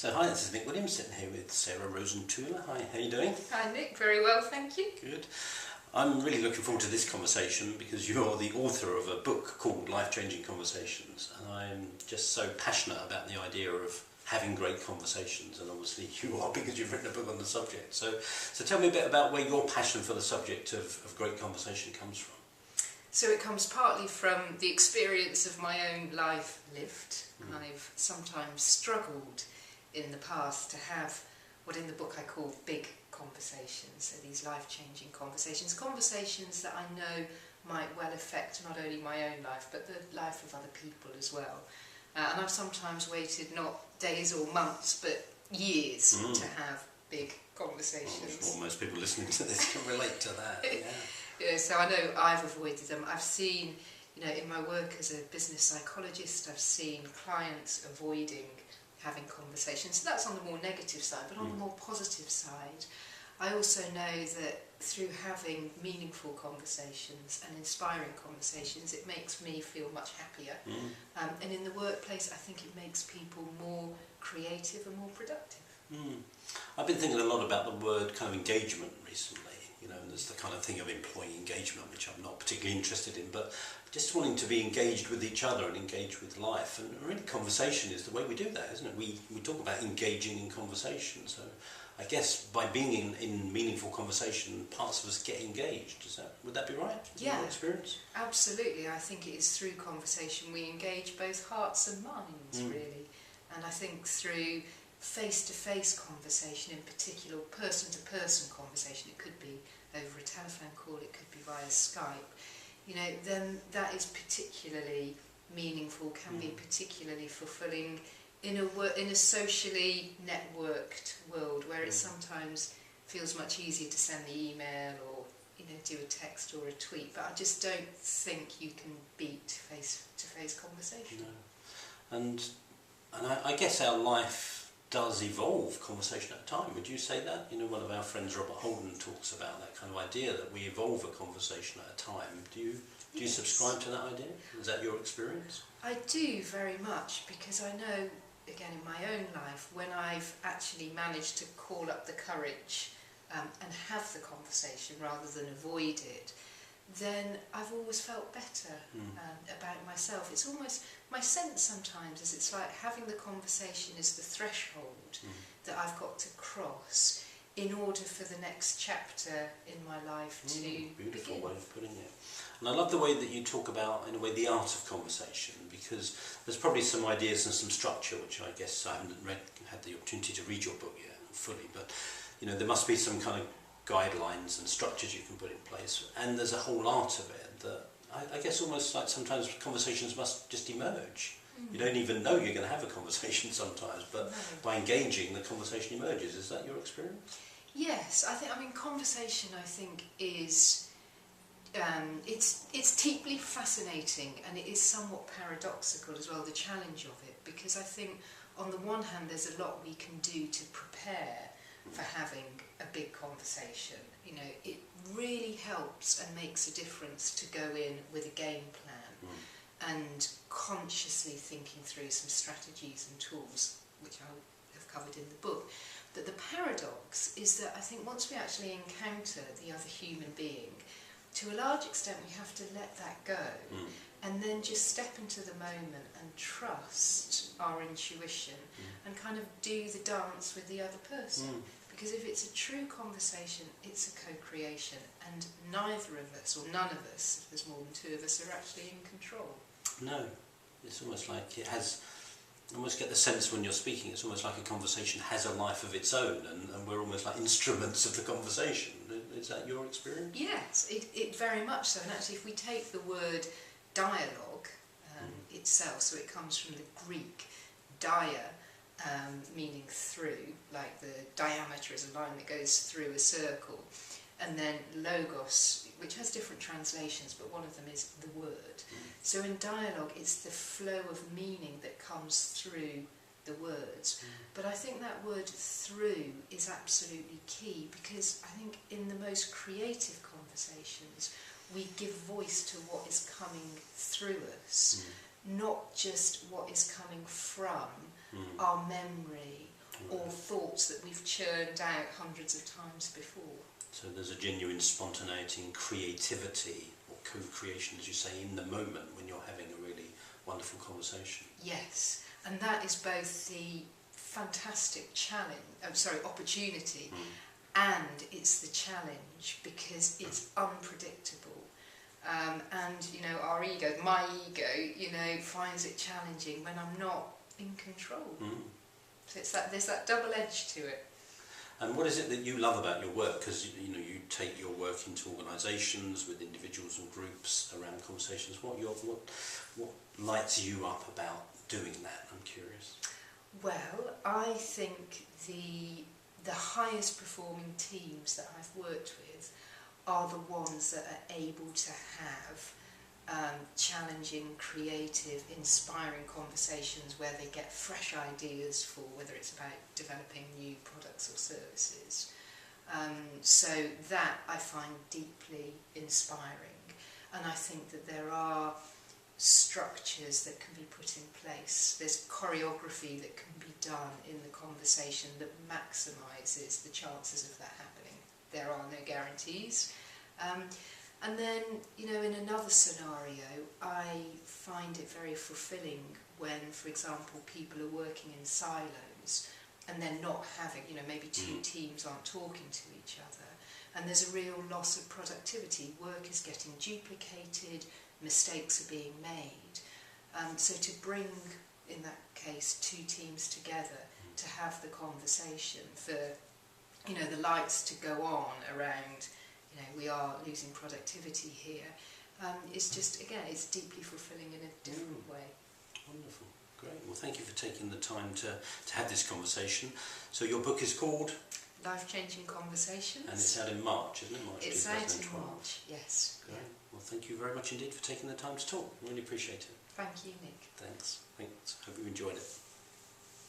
So hi, this is Nick Williams sitting here with Sarah Rosenthuler. Hi, how are you doing? Hi Nick, very well, thank you. Good. I'm really looking forward to this conversation because you're the author of a book called Life-Changing Conversations, and I'm just so passionate about the idea of having great conversations, and obviously you are because you've written a book on the subject. So tell me a bit about where your passion for the subject of great conversation comes from. So it comes partly from the experience of my own life lived. I've sometimes struggled in the past to have what in the book I call big conversations, so these life-changing conversations, conversations that I know might well affect not only my own life but the life of other people as well. And I've sometimes waited not days or months but years to have big conversations. Well, most people listening to this can relate to that. Yeah. Yeah, so I know I've avoided them. I've seen, in my work as a business psychologist, I've seen clients avoiding having conversations. So that's on the more negative side, but on the more positive side, I also know that through having meaningful conversations and inspiring conversations, it makes me feel much happier. And in the workplace, I think it makes people more creative and more productive. I've been thinking a lot about the word kind of engagement recently. And there's the kind of thing of employee engagement, which I'm not particularly interested in, but just wanting to be engaged with each other and engaged with life. And really conversation is the way we do that, isn't it? We talk about engaging in conversation. So I guess by being in meaningful conversation, parts of us get engaged. Would that be right? Yeah, your experience? Absolutely. I think it is through conversation we engage both hearts and minds, really. And I think through face-to-face conversation in particular, person-to-person conversation, it could be over a telephone call, it could be via Skype, then that is particularly meaningful, can be particularly fulfilling in a socially networked world where it sometimes feels much easier to send the email or do a text or a tweet, but I just don't think you can beat face-to-face conversation. No. And I guess our life does evolve conversation at a time. Would you say that? One of our friends, Robert Holden, talks about that kind of idea that we evolve a conversation at a time. Do you subscribe to that idea? Is that your experience? I do very much, because I know, again, in my own life, when I've actually managed to call up the courage and have the conversation rather than avoid it, then I've always felt better about myself. It's almost, my sense sometimes is it's like having the conversation is the threshold that I've got to cross in order for the next chapter in my life to beautiful begin. Way of putting it. And I love the way that you talk about, in a way, the art of conversation, because there's probably some ideas and some structure, which I guess I haven't had the opportunity to read your book yet fully, but there must be some kind of guidelines and structures you can put in place, and there's a whole art of it that I guess almost like sometimes conversations must just emerge. You don't even know you're going to have a conversation sometimes, but by engaging, the conversation emerges. Is that your experience? Yes, conversation I think is it's deeply fascinating, and it is somewhat paradoxical as well, the challenge of it, because I think on the one hand there's a lot we can do to prepare for having a big conversation. It really helps and makes a difference to go in with a game plan and consciously thinking through some strategies and tools, which I have covered in the book. But the paradox is that I think once we actually encounter the other human being, to a large extent we have to let that go and then just step into the moment and trust our intuition and kind of do the dance with the other person. Because if it's a true conversation, it's a co-creation, and neither of us, or none of us, if there's more than two of us, are actually in control. No, it's almost like it has, I almost get the sense when you're speaking, it's almost like a conversation has a life of its own, and we're almost like instruments of the conversation. Is that your experience? Yes, it very much so. And actually, if we take the word dialogue itself, so it comes from the Greek dia, meaning through, like the diameter is a line that goes through a circle, and then logos, which has different translations, but one of them is the word. So in dialogue, it's the flow of meaning that comes through the words. But I think that word through is absolutely key, because I think in the most creative conversations, we give voice to what is coming through us, not just what is coming from our memory or thoughts that we've churned out hundreds of times before. So there's a genuine spontaneity and creativity, or co-creation, as you say, in the moment when you're having a really wonderful conversation. Yes, and that is both the fantastic opportunity, and it's the challenge, because it's unpredictable. And you know, my ego, you know, finds it challenging when I'm not in control. So there's that double edge to it. And what is it that you love about your work? Because you know, you take your work into organisations with individuals and groups around conversations. What lights you up about doing that? I'm curious. Well, I think the highest performing teams that I've worked with are the ones that are able to have challenging, creative, inspiring conversations where they get fresh ideas for whether it's about developing new products or services. So that I find deeply inspiring, and I think that there are structures that can be put in place. There's choreography that can be done in the conversation that maximises the chances of that happening. There are no guarantees. And then, you know, in another scenario, I find it very fulfilling when, for example, people are working in silos and they're not having, you know, maybe two teams aren't talking to each other, and there's a real loss of productivity. Work is getting duplicated, mistakes are being made. So to bring, in that case, two teams together to have the conversation, for, you know, the lights to go on around, you know, we are losing productivity here, it's just, again, it's deeply fulfilling in a different way. Wonderful. Great. Well, thank you for taking the time to have this conversation. So your book is called? Life-Changing Conversations. And it's out in March, isn't it? March it's 2012. Out in March, yes. Great. Well, thank you very much indeed for taking the time to talk. Really appreciate it. Thank you, Nick. Thanks. Hope you enjoyed it.